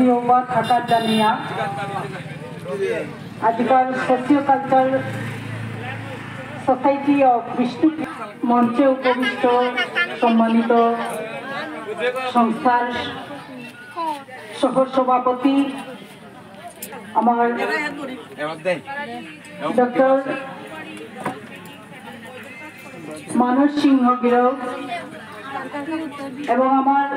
ধন্যবাদ থাকার জানিয়া আজকাল socio culture society of Bishnu মঞ্চে উপবিষ্ট সম্মানিত সংস্থার সহসভাপতি আমার ডক্টর মানস সিংহ গিরক এবং আমার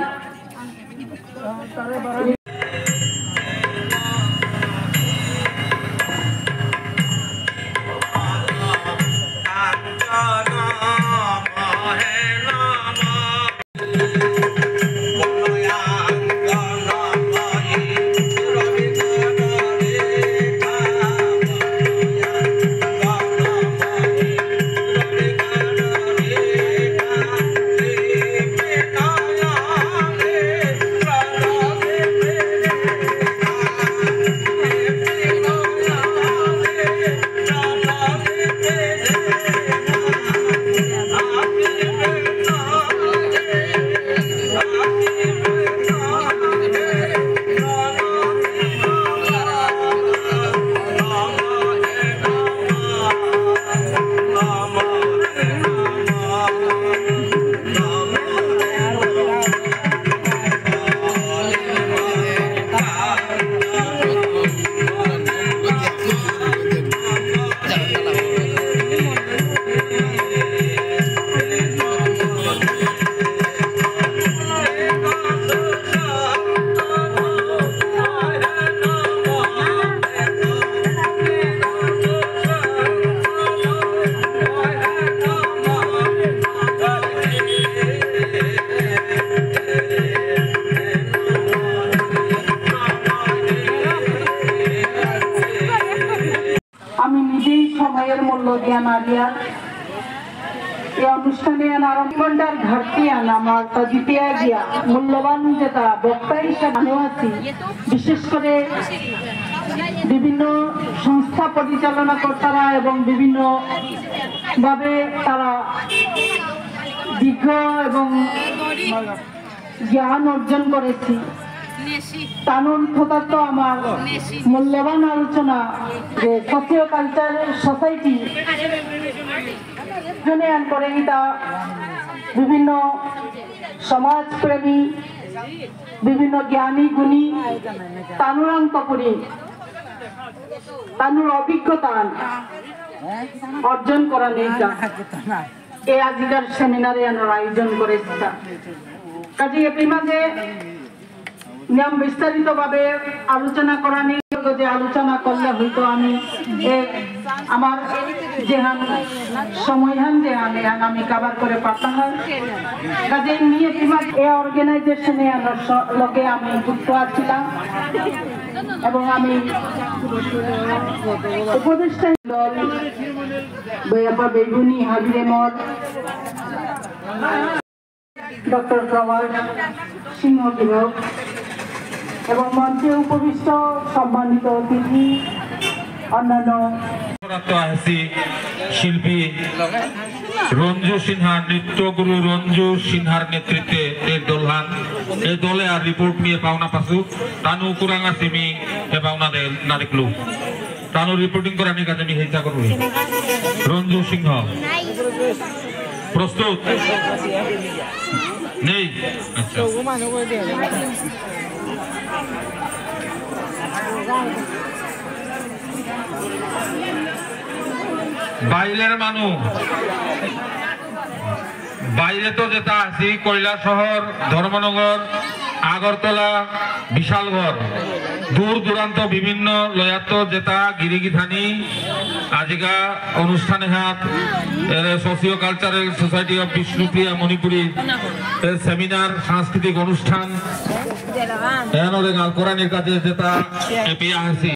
সময়ের মূল্য জ্ঞান আলিয়া এই অনুষ্ঠানে আরম্ভটার ঘাটতি আমার দ্বিতীয় গিয়া মূল্যবান যেটা বক্তা হিসেবে আমিও আছি বিশেষ করে বিভিন্ন সংস্থা পরিচালনা কর্তারা এবং বিভিন্ন ভাবে তারা দীর্ঘ এবং জ্ঞান অর্জন করেছি তানুর পদার্থ আমার মূল্যবান আলোচনা যে সোশিও কালচার সোসাইটি ইউনিয়ন করে এটা বিভিন্ন সমাজপ্রেমী বিভিন্ন জ্ঞানী গুণী তানুরান্ত করি তানুর অভিজ্ঞতা অর্জন করা নেই এই আজকের সেমিনারে আমরা আয়োজন করেছি কাজে এর মাঝে নিয়ম বিস্তারিত ভাবে আলোচনা করা নিয়ে যে আলোচনা করলে হয়তো আমি আমার যেহান সময়হান যেহান আমি কভার করে পারতাম না কাজে নিয়ে এই অর্গানাইজেশনে লোকে আমি যুক্ত আছিলাম এবং আমি উপদেষ্টা দল বেগুনি হাজিরে মঠ ডক্টর প্রভাস সিংহ গিরক এবং মঞ্চে উপবিষ্ট সম্মানিত অতিথি অন্যান্য শিল্পী রঞ্জু সিনহা নৃত্যগুরু রঞ্জু সিনহার নেতৃত্বে এই দলহান এই দলে আর রিপোর্ট নিয়ে পাওনা পাসু তানু কুরাঙ্গা সিমি এ পাওনা না দেখলু তানু রিপোর্টিং করা নিয়ে কাজে আমি হেচা করব রঞ্জু সিংহ প্রস্তুত নেই আচ্ছা বাইরের মানুষ বাইরে তো যেটা আছি কৈলাসহর ধর্মনগর আগরতলা বিশালগড় দূর দূরান্ত বিভিন্ন লয়াত যেটা গিরিগিধানি আজিকা অনুষ্ঠানে হাত socio cultural society of Bishnupriya Manipuri seminar সাংস্কৃতিক অনুষ্ঠান কোরআনের কাছে যেটা পেয়ে আসি